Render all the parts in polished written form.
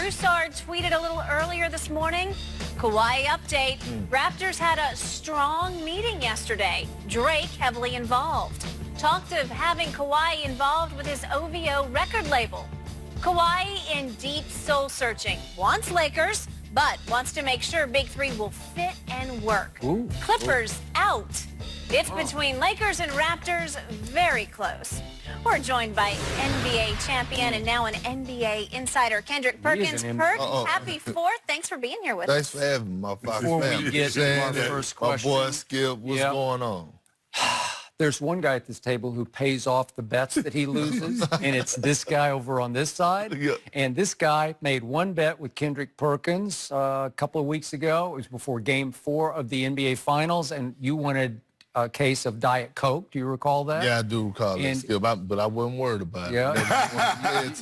Broussard tweeted a little earlier this morning. Kawhi update. Raptors had a strong meeting yesterday. Drake heavily involved. Talked of having Kawhi involved with his OVO record label. Kawhi in deep soul searching. Wants Lakers, but wants to make sure Big Three will fit and work. Clippers out. It's between Lakers and Raptors, very close. We're joined by NBA champion and now an NBA insider, Kendrick Perkins. Perk, happy 4th. Thanks for being here with us. Thanks for having me, my Fox Before family. we get to our first question, my boy Skip, what's going on? There's one guy at this table who pays off the bets that he loses, and it's this guy over on this side. Yeah. And this guy made one bet with Kendrick Perkins a couple of weeks ago. It was before Game 4 of the NBA Finals, and you wanted a case of Diet Coke. Do you recall that? Yeah, I do recall that, Skip, but I wasn't worried about it. Yeah.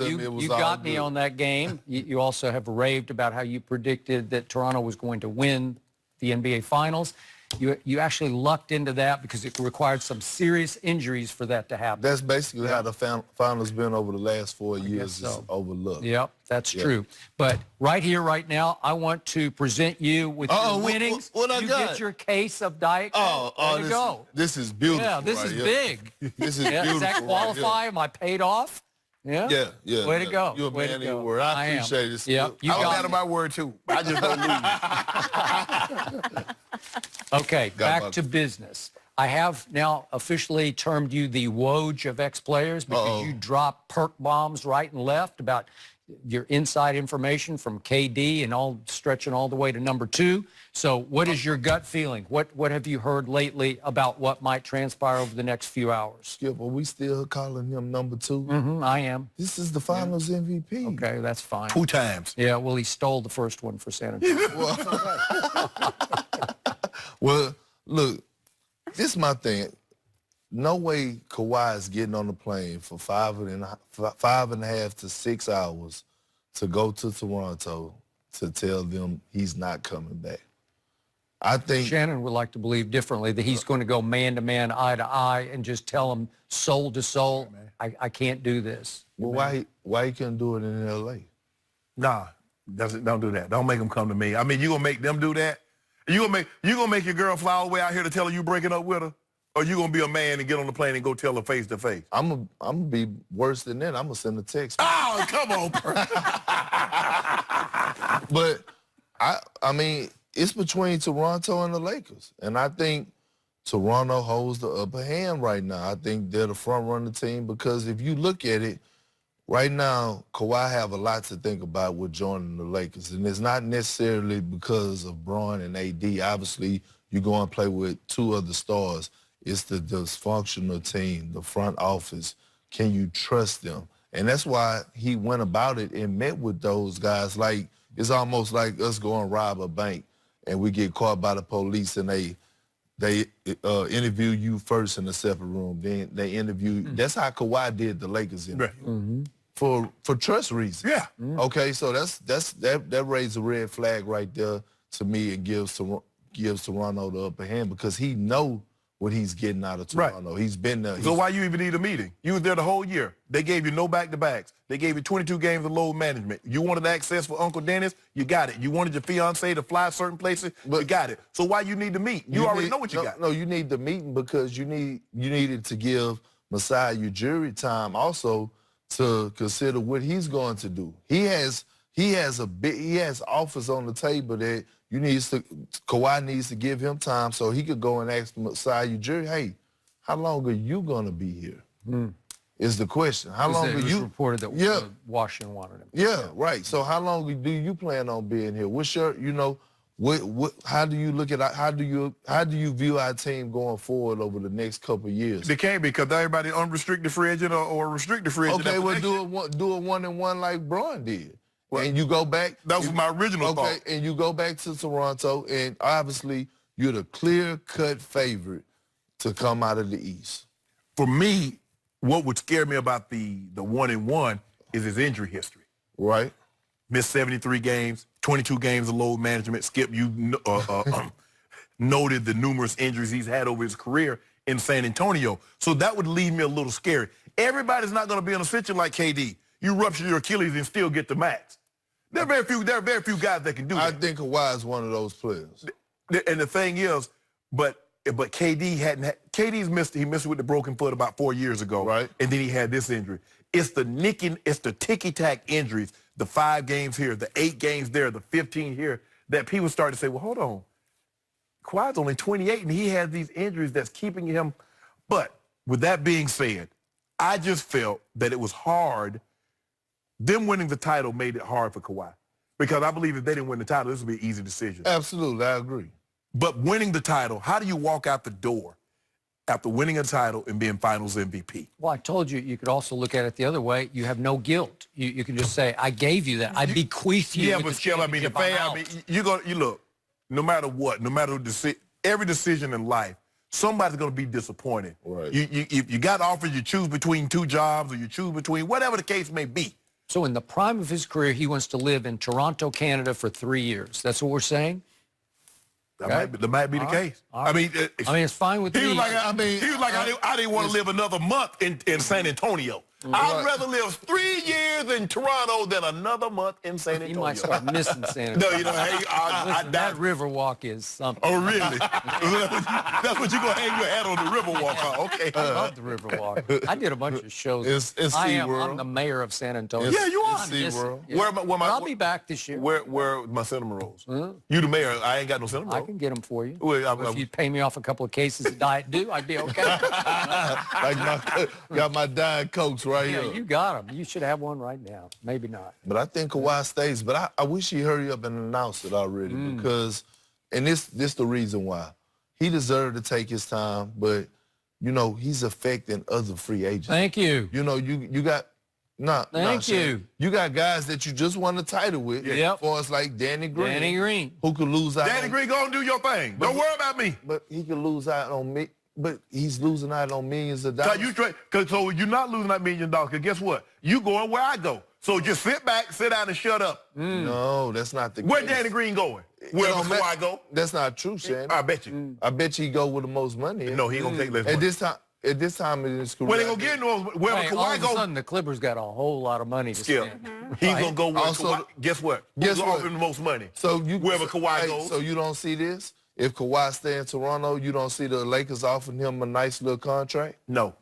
You got me on that game. You also have raved about how you predicted that Toronto was going to win the NBA Finals. You actually lucked into that because it required some serious injuries for that to happen. That's basically how the finals been over the last 4 years. So. Is overlooked. Yep, that's true. But right here, right now, I want to present you with your winnings. What I got? Get your case of Diet Coke. There you go. This is beautiful. Yeah, this is big. This is beautiful. Does that qualify? Am I paid off? Yeah. Yeah. Way to go. You're a man of your word. I appreciate it. Yep. I'm a man of my word too. I just don't lose. Okay, back to business. I have now officially termed you the Woj of ex-players because you drop perk bombs right and left about your inside information from KD and all stretching all the way to number 2. So what is your gut feeling? What have you heard lately about what might transpire over the next few hours? Skip, are we still calling him number 2? Mm-hmm, I am. This is the Finals MVP. Okay, that's fine. 2 times. Yeah, well, he stole the first one for San Antonio. Well, look, this is my thing. No way Kawhi is getting on the plane for 5.5 to 6 hours to go to Toronto to tell them he's not coming back. I think Shannon would like to believe differently, that he's going to go man-to-man, eye-to-eye, and just tell him soul to soul, I can't do this. Well, why he couldn't do it in L.A.? Nah, don't do that. Don't make them come to me. I mean, you gonna make them do that? You gonna make your girl fly all the way out here to tell her you breaking up with her? Or you gonna be a man and get on the plane and go tell her face to face? I'm gonna be worse than that. I'm gonna send a text. Oh, come on. But I mean, it's between Toronto and the Lakers, and I think Toronto holds the upper hand right now. I think they're the front runner team because if you look at it, right now, Kawhi have a lot to think about with joining the Lakers, and it's not necessarily because of Bron and AD. Obviously, you go and play with 2 other stars. It's the dysfunctional team, the front office. Can you trust them? And that's why he went about it and met with those guys. Like, it's almost like us going rob a bank, and we get caught by the police, and they interview you first in a separate room. Then they interview. That's how Kawhi did the Lakers interview. For trust reasons. Yeah. Okay, so that raised a red flag right there to me and gives Toronto the upper hand because he know what he's getting out of Toronto. He's been there. So why you even need a meeting? You was there the whole year. They gave you no back-to-backs. They gave you 22 games of load management. You wanted access for Uncle Dennis, you got it. You wanted your fiance to fly certain places, you got it. So why you need to meet? You already know what you got. No, you need the meeting because you needed to give Masai Ujiri time also to consider what he's going to do. He has offers on the table that Kawhi needs to give him time so he could go and ask Masai Ujiri, hey, how long are you going to be here? Is the question. How long are you? It was reported that Washington wanted him. Yeah, right. So how long do you plan on being here? What's your, how do you look at, how do you view our team going forward over the next couple of years? They can't because everybody unrestricted free agent or restricted free agent. Okay, well, do a 1-and-1 like Bron did. Well, and you go back. That was my original thought. Okay, and you go back to Toronto, and obviously you're the clear-cut favorite to come out of the East. For me, what would scare me about the 1-and-1 is his injury history. Right. Missed 73 games, 22 games of load management. Skip, you noted the numerous injuries he's had over his career in San Antonio. So that would leave me a little scary. Everybody's not going to be in a situation like KD. You rupture your Achilles and still get the max. There are very few guys that can do that. I think Kawhi is one of those players. And the thing is, but KD KD's missed with the broken foot about 4 years ago. Right. And then he had this injury. It's the ticky-tack injuries, the 5 games here, the 8 games there, the 15 here, that people start to say, well, hold on. Kawhi's only 28 and he has these injuries that's keeping him. But with that being said, I just felt that it was hard. Them winning the title made it hard for Kawhi. Because I believe if they didn't win the title, this would be an easy decision. Absolutely, I agree. But winning the title, how do you walk out the door after winning a title and being finals MVP? Well, I told you, you could also look at it the other way. You have no guilt. You can just say, I gave you that. I bequeath you. Yeah, with but the still, I mean, the fan, I mean, you look, no matter what, no matter every decision in life, somebody's going to be disappointed. Right. If you got offered, you choose between 2 jobs or you choose between whatever the case may be. So in the prime of his career, he wants to live in Toronto, Canada for 3 years. That's what we're saying? That might be the case. Right. I mean, it's fine with me. He was like, I didn't want to live another month in San Antonio. I'd rather live 3 years in Toronto than another month in San Antonio. You might start missing San Antonio. No, you know, hey, that Riverwalk is something. Oh, really? That's what you're going to hang your hat on, the Riverwalk, huh? Okay. I love the Riverwalk. I did a bunch of shows. I'm the mayor of San Antonio. Yeah, you are. SeaWorld. Yeah. I'll be back this year. Where my cinnamon rolls? You the mayor. I ain't got no cinnamon rolls. I can get them for you. Well, if you pay me off a couple of cases of Diet Dew, I'd be okay. Got my Diet Cokes right here. Yeah, you got them. You should have one right now. Maybe not. But I think Kawhi stays. But I wish he hurry up and announce it already because, and this the reason why. He deserved to take his time, but, you know, he's affecting other free agents. Thank you. You know, you got, Thank you. You got guys that you just won the title with. Yep. For us like Danny Green. Danny Green. Who could lose out. Danny Green, go and do your thing. Don't worry about me. But he could lose out on me. But he's losing out on millions of dollars. So you're not losing that $1 million, because guess what? You going where I go. So just sit back, sit down, and shut up. No, that's not the case. Where Danny Green going? Wherever Kawhi go? That's not true, Shannon. I bet you. I bet you he go with the most money. No, he ain't going to take less money. At this time in his career. Well, they going to get no. Wherever Kawhi all of a go. sudden, the Clippers got a whole lot of money to spend. He's going to go where Also, Kawhi. Guess what? Who's offering the most money? Wherever Kawhi goes. So you don't see this? If Kawhi stay in Toronto, you don't see the Lakers offering him a nice little contract? No.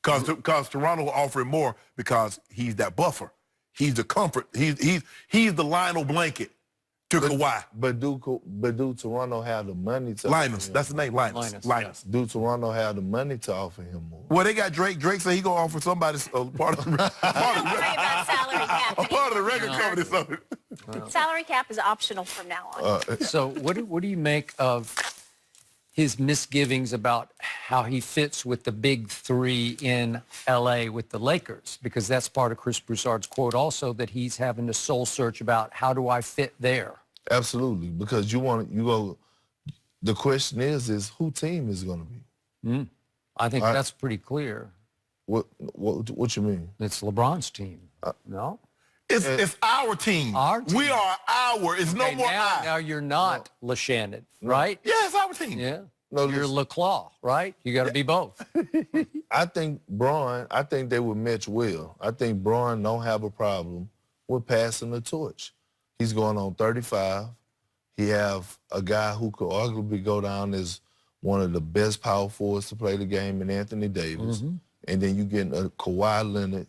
Because Toronto will offer him more because he's that buffer. He's the comfort. He's the Lionel blanket to Kawhi. But do Toronto have the money to Linus, that's the name, Linus. Linus. Do Toronto have the money to offer him more? Well, they got Drake. Drake said he gonna offer somebody part of the Salary cap. a part of the record company. Something. Salary cap is optional from now on. So what do you make of his misgivings about how he fits with the big 3 in L.A. with the Lakers? Because that's part of Chris Broussard's quote also, that he's having to soul search about how do I fit there? Absolutely, because the question is who team is going to be? I think that's pretty clear. What you mean? It's LeBron's team. No? It's our team. Our team. We are our. It's no more I. Now you're not LeShannon, right? Yeah, it's our team. Yeah. No, you're LeClaw, right? You got to be both. I think they would match well. I think Braun don't have a problem with passing the torch. He's going on 35. He have a guy who could arguably go down as one of the best power forwards to play the game in Anthony Davis. And then you get a Kawhi Leonard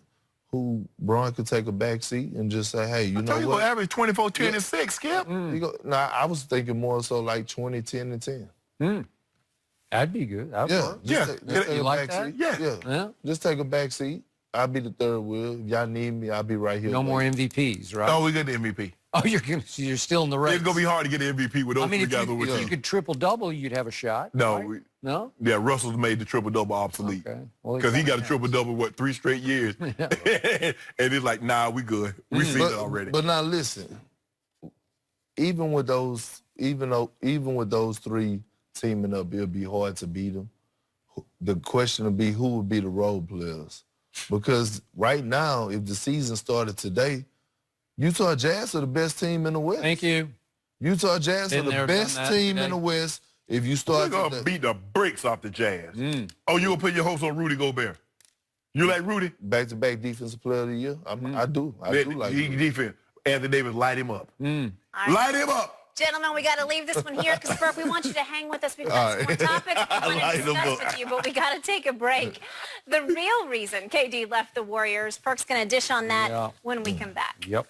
who Braun could take a back seat and just say, hey, you know what? He's going to average 24, 10, and 6, Skip. I was thinking more so like 20, 10, and 10. That'd be good. That'd work. You like that? Yeah. Just take a back seat. I'll be the third wheel. If y'all need me, I'll be right here. No more MVPs, right? Oh, we got the MVP. Oh, you're still in the race. It's going to be hard to get the MVP with those three guys. If you could triple-double, you'd have a shot. No. Right? No? Yeah, Russell's made the triple-double obsolete. Okay. Well, because he got a triple-double, 3 straight years. And it's like, nah, we good. We seen it already. But now listen, even with those 3 teaming up, it'll be hard to beat them. The question will be who would be the role players. Because right now, if the season started today, Utah Jazz are the best team in the West. Thank you. Utah Jazz are the best team in the West. If you start We're going to beat the brakes off the Jazz. Oh, you going to put your hopes on Rudy Gobert? You like Rudy? Back-to-back defensive player of the year? I do. I do like defense. Anthony Davis, light him up. Light him up. Gentlemen, we got to leave this one here because, Burke, we want you to hang with us. We've got some more topics we want to discuss with you, but we got to take a break. The real reason KD left the Warriors, Perk's going to dish on that when we come back. Yep.